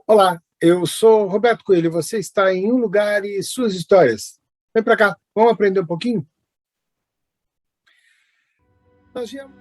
Olá, eu sou Roberto Coelho. Você está em Um Lugar e Suas Histórias. Vem para cá, vamos aprender um pouquinho? Nós viemos,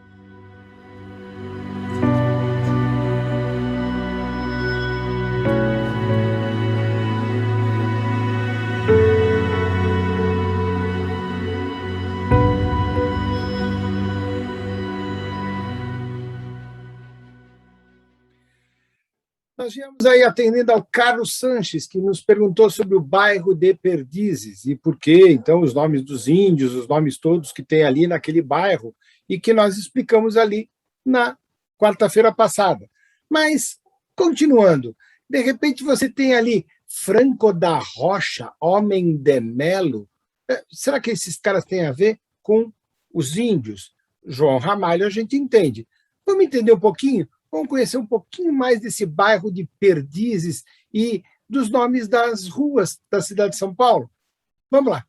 nós viemos aí atendendo ao Carlos Sanches, que nos perguntou sobre o bairro de Perdizes e por que, então, os nomes dos índios, os nomes todos que tem ali naquele bairro e que nós explicamos ali na quarta-feira passada. Mas, continuando, de repente você tem ali Franco da Rocha, Homem de Melo. Será que esses caras têm a ver com os índios? João Ramalho a gente entende. Vamos entender um pouquinho? Vamos conhecer um pouquinho mais desse bairro de Perdizes e dos nomes das ruas da cidade de São Paulo? Vamos lá.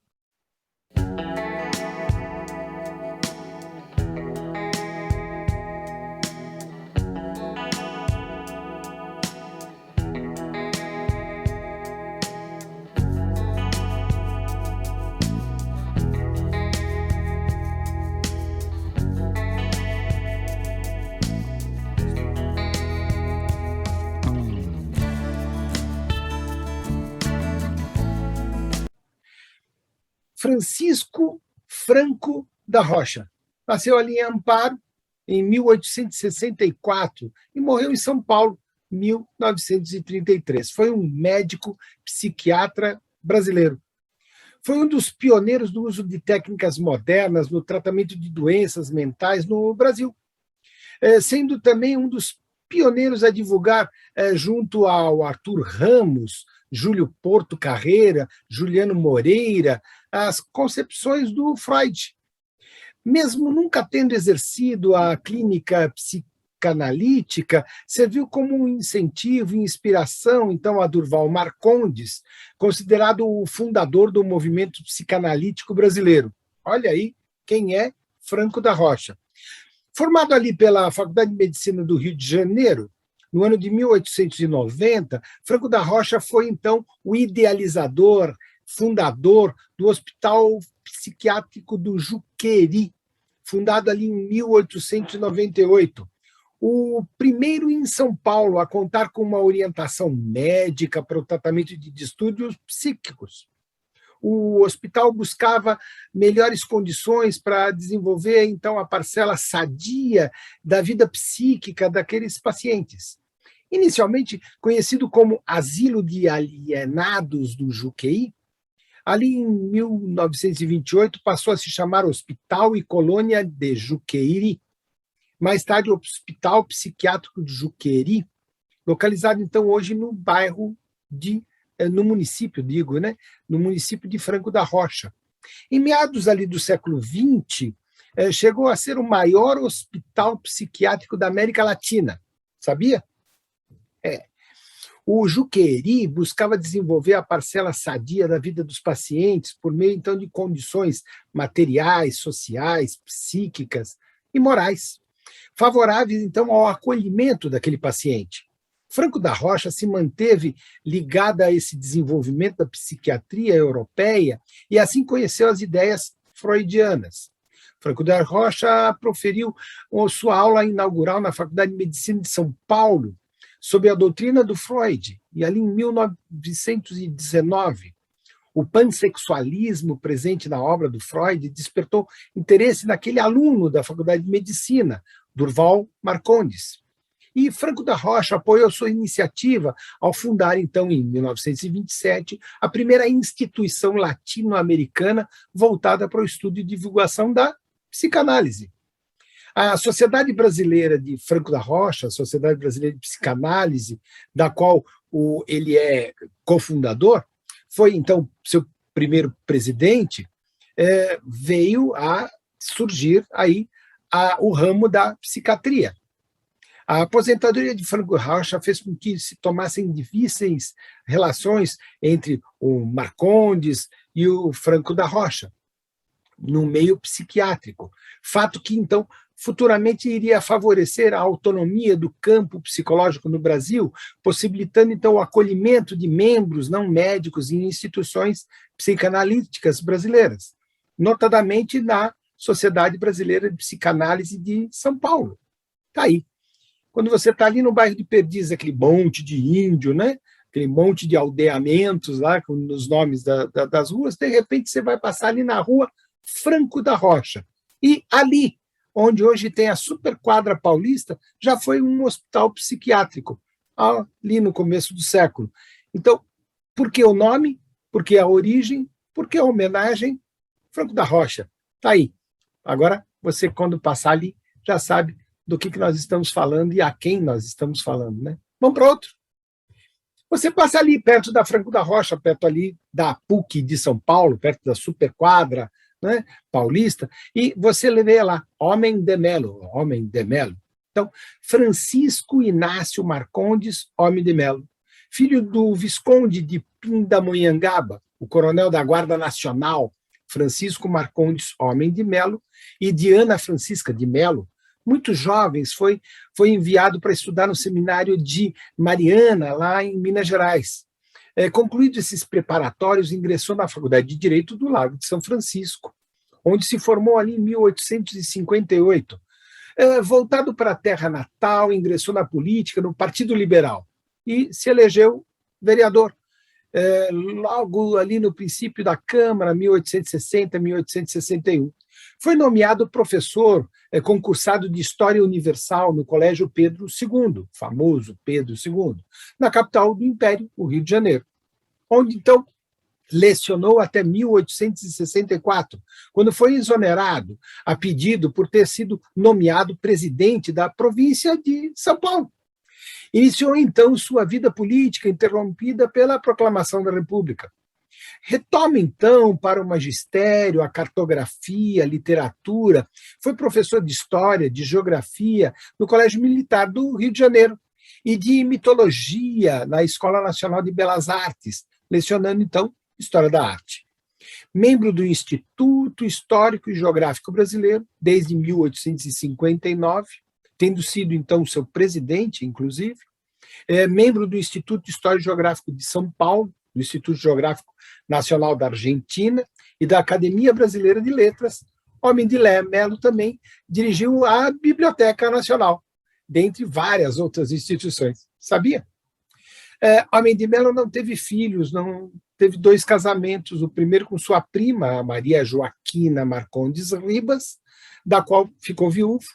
Francisco Franco da Rocha. Nasceu ali em Amparo, em 1864, e morreu em São Paulo, em 1933. Foi um médico psiquiatra brasileiro. Foi um dos pioneiros do uso de técnicas modernas no tratamento de doenças mentais no Brasil, sendo também um dos pioneiros a divulgar, junto ao Arthur Ramos, Júlio Porto Carreira, Juliano Moreira, as concepções do Freud. Mesmo nunca tendo exercido a clínica psicanalítica, serviu como um incentivo e inspiração, então, a Durval Marcondes, considerado o fundador do movimento psicanalítico brasileiro. Olha aí quem é Franco da Rocha. Formado ali pela Faculdade de Medicina do Rio de Janeiro, no ano de 1890, Franco da Rocha foi, então, o idealizador, fundador do Hospital Psiquiátrico do Juqueri, fundado ali em 1898. O primeiro em São Paulo a contar com uma orientação médica para o tratamento de distúrbios psíquicos. O hospital buscava melhores condições para desenvolver, então, a parcela sadia da vida psíquica daqueles pacientes. Inicialmente conhecido como Asilo de Alienados do Juqueí, ali em 1928 passou a se chamar Hospital e Colônia de Juqueiri, mais tarde Hospital Psiquiátrico de Juqueri, localizado então hoje no bairro no município, no município de Franco da Rocha. Em meados ali do século XX, chegou a ser o maior hospital psiquiátrico da América Latina, sabia? O Juqueri buscava desenvolver a parcela sadia da vida dos pacientes por meio, então, de condições materiais, sociais, psíquicas e morais, favoráveis, então, ao acolhimento daquele paciente. Franco da Rocha se manteve ligada a esse desenvolvimento da psiquiatria europeia e assim conheceu as ideias freudianas. Franco da Rocha proferiu sua aula inaugural na Faculdade de Medicina de São Paulo, sob a doutrina do Freud, e ali em 1919, o pansexualismo presente na obra do Freud despertou interesse naquele aluno da Faculdade de Medicina, Durval Marcondes. E Franco da Rocha apoiou sua iniciativa ao fundar, então, em 1927, a primeira instituição latino-americana voltada para o estudo e divulgação da psicanálise. A Sociedade Brasileira de Franco da Rocha, a Sociedade Brasileira de Psicanálise, da qual ele é cofundador, foi, então, seu primeiro presidente, veio a surgir aí o ramo da psiquiatria. A aposentadoria de Franco da Rocha fez com que se tomassem difíceis relações entre o Marcondes e o Franco da Rocha, no meio psiquiátrico. Fato que, então, futuramente iria favorecer a autonomia do campo psicológico no Brasil, possibilitando, então, o acolhimento de membros não médicos em instituições psicanalíticas brasileiras, notadamente na Sociedade Brasileira de Psicanálise de São Paulo. Está aí. Quando você está ali no bairro de Perdizes, aquele monte de índio, né? Aquele monte de aldeamentos lá, com os nomes das ruas, de repente você vai passar ali na rua Franco da Rocha. E ali, onde hoje tem a Superquadra Paulista, já foi um hospital psiquiátrico, ali no começo do século. Então, por que o nome? Por que a origem? Por que a homenagem? Franco da Rocha. Está aí. Agora, você, quando passar ali, já sabe do que nós estamos falando e a quem nós estamos falando, né? Vamos para outro. Você passa ali perto da Franco da Rocha, perto ali da PUC de São Paulo, perto da Superquadra, né, Paulista, e você vê lá, Homem de Melo. Então, Francisco Inácio Marcondes Homem de Melo, filho do Visconde de Pindamonhangaba, o coronel da Guarda Nacional, Francisco Marcondes Homem de Melo, e de Ana Francisca de Melo, muito jovens, foi enviado para estudar no seminário de Mariana, lá em Minas Gerais. Concluídos esses preparatórios, ingressou na Faculdade de Direito do Lago de São Francisco, onde se formou ali em 1858. Voltado para a terra natal, ingressou na política, no Partido Liberal, e se elegeu vereador. Logo ali no princípio da Câmara, 1860, 1861. Foi nomeado professor concursado de História Universal no Colégio Pedro II, famoso Pedro II, na capital do Império, o Rio de Janeiro, onde, então, lecionou até 1864, quando foi exonerado a pedido por ter sido nomeado presidente da província de São Paulo. Iniciou, então, sua vida política, interrompida pela proclamação da República. Retoma, então, para o magistério, a cartografia, a literatura. Foi professor de História, de Geografia, no Colégio Militar do Rio de Janeiro, e de Mitologia, na Escola Nacional de Belas Artes, lecionando, então, História da Arte. Membro do Instituto Histórico e Geográfico Brasileiro, desde 1859, tendo sido, então, seu presidente, inclusive. Membro do Instituto Histórico e Geográfico de São Paulo, do Instituto Geográfico Nacional da Argentina e da Academia Brasileira de Letras. Homem de Melo também dirigiu a Biblioteca Nacional, dentre várias outras instituições. Sabia? Homem de Melo não teve filhos, não teve 2 casamentos, o primeiro com sua prima, Maria Joaquina Marcondes Ribas, da qual ficou viúvo,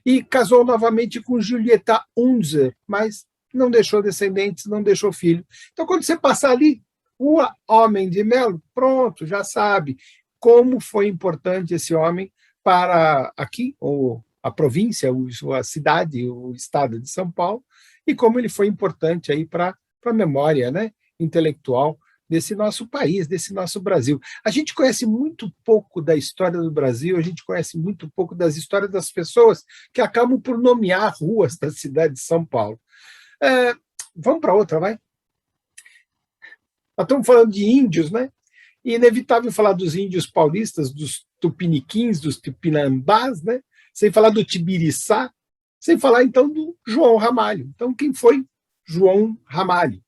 e casou novamente com Julieta Unzer, mas não deixou descendentes, não deixou filho. Então, quando você passar ali, Rua Homem de Melo, pronto, já sabe como foi importante esse homem para aqui, ou a província, a cidade, o estado de São Paulo, e como ele foi importante aí para a memória, né, intelectual desse nosso país, desse nosso Brasil. A gente conhece muito pouco da história do Brasil, a gente conhece muito pouco das histórias das pessoas que acabam por nomear ruas da cidade de São Paulo. Vamos para outra, vai? Nós estamos falando de índios, né? E é inevitável falar dos índios paulistas, dos tupiniquins, dos tupinambás, né? Sem falar do Tibiriçá, sem falar, então, do João Ramalho. Então, quem foi João Ramalho?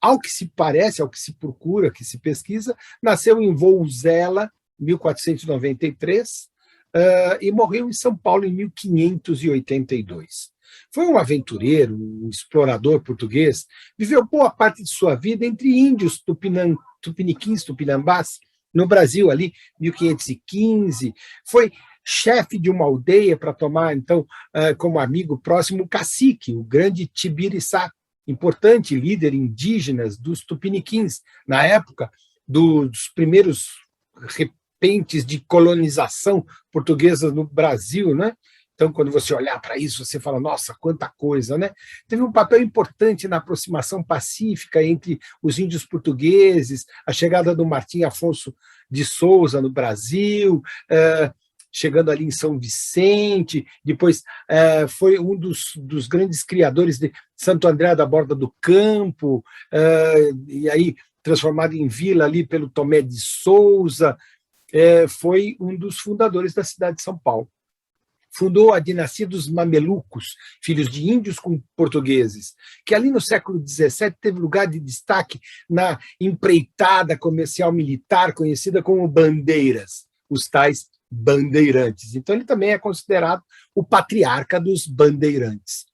Ao que se parece, ao que se procura, que se pesquisa, nasceu em Vouzela, 1493, e morreu em São Paulo em 1582. Foi um aventureiro, um explorador português, viveu boa parte de sua vida entre índios tupiniquins, tupinambás, no Brasil, ali, 1515, foi chefe de uma aldeia para tomar, então, como amigo próximo, o cacique, o grande Tibiriçá, importante líder indígenas dos tupiniquins, na época dos primeiros repentes de colonização portuguesa no Brasil, né? Então, quando você olhar para isso, você fala, nossa, quanta coisa, né? Teve um papel importante na aproximação pacífica entre os índios portugueses, a chegada do Martim Afonso de Souza no Brasil, chegando ali em São Vicente, depois foi um dos grandes criadores de Santo André da Borda do Campo, e aí transformado em vila ali pelo Tomé de Souza, foi um dos fundadores da cidade de São Paulo. fundou a dinastia dos Mamelucos, filhos de índios com portugueses, que ali no século XVII teve lugar de destaque na empreitada comercial militar conhecida como bandeiras, os tais bandeirantes. Então ele também é considerado o patriarca dos bandeirantes.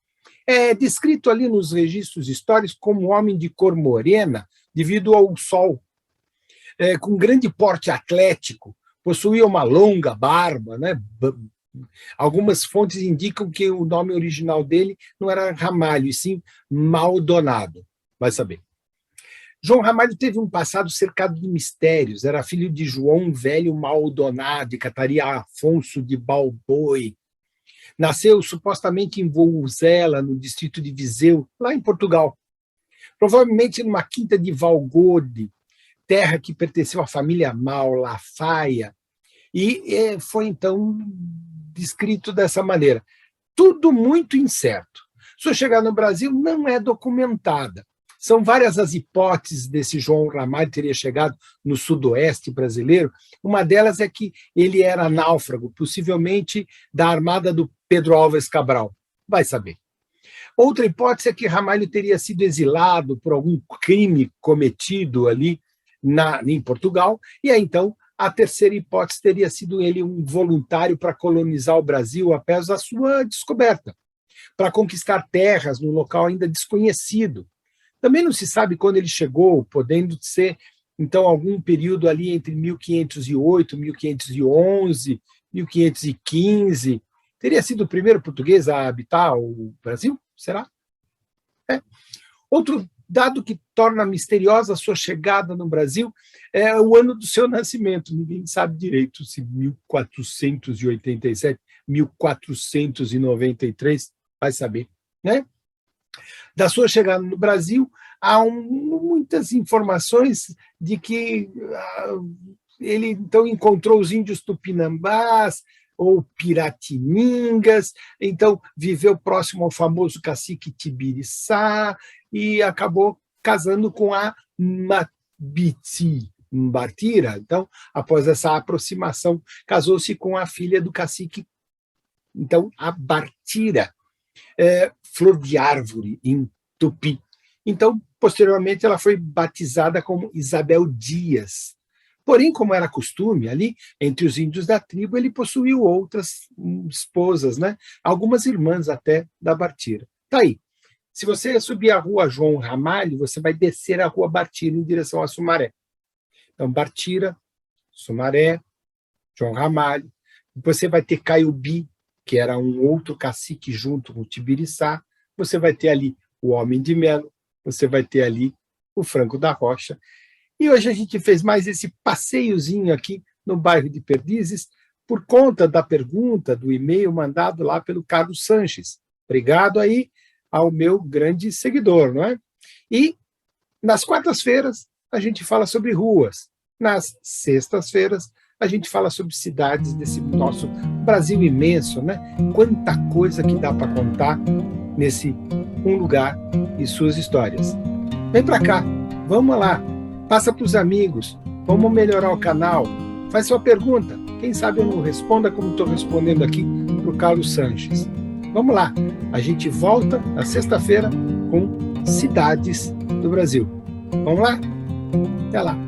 É descrito ali nos registros históricos como homem de cor morena devido ao sol, com grande porte atlético, possuía uma longa barba, né? Algumas fontes indicam que o nome original dele não era Ramalho, e sim Maldonado, vai saber. João Ramalho teve um passado cercado de mistérios, era filho de João Velho Maldonado e Catarina Afonso de Balboi. Nasceu supostamente em Vouzela, no distrito de Viseu, lá em Portugal. Provavelmente numa quinta de Valgode, terra que pertenceu à família Malafaia, e foi então descrito dessa maneira. Tudo muito incerto. Sua chegada no Brasil não é documentada. São várias as hipóteses desse João Ramalho teria chegado no sudoeste brasileiro. Uma delas é que ele era náufrago, possivelmente da armada do Pedro Álvares Cabral. Vai saber. Outra hipótese é que Ramalho teria sido exilado por algum crime cometido ali em Portugal, e aí, então, a terceira hipótese teria sido ele um voluntário para colonizar o Brasil após a sua descoberta, para conquistar terras num local ainda desconhecido. Também não se sabe quando ele chegou, podendo ser, então, algum período ali entre 1508, 1511, 1515. Teria sido o primeiro português a habitar o Brasil? Será? Outro dado que torna misteriosa a sua chegada no Brasil é o ano do seu nascimento. Ninguém sabe direito se 1487, 1493, vai saber, né? Da sua chegada no Brasil, há muitas informações de que ele então encontrou os índios tupinambás ou piratiningas, então viveu próximo ao famoso cacique Tibiriçá e acabou casando com a Mabiti Mbartira. Então, após essa aproximação, casou-se com a filha do cacique, então, a Bartira, flor de árvore em Tupi. Então, posteriormente, ela foi batizada como Isabel Dias. Porém, como era costume ali, entre os índios da tribo, ele possuiu outras esposas, né? Algumas irmãs até da Bartira. Tá aí. Se você subir a rua João Ramalho, você vai descer a rua Bartira em direção a Sumaré. Então, Bartira, Sumaré, João Ramalho. Depois você vai ter Caiubi, que era um outro cacique junto com o Tibiriçá. Você vai ter ali o Homem de Melo. Você vai ter ali o Franco da Rocha. E hoje a gente fez mais esse passeiozinho aqui no bairro de Perdizes, por conta da pergunta do e-mail mandado lá pelo Carlos Sanches. Obrigado aí ao meu grande seguidor, não é? E nas quartas-feiras a gente fala sobre ruas. Nas sextas-feiras a gente fala sobre cidades desse nosso Brasil imenso, né? Quanta coisa que dá para contar nesse um lugar e suas histórias. Vem para cá, vamos lá. Passa para os amigos, vamos melhorar o canal, faz sua pergunta, quem sabe eu não responda como estou respondendo aqui para o Carlos Sanches. Vamos lá, a gente volta na sexta-feira com Cidades do Brasil. Vamos lá? Até lá!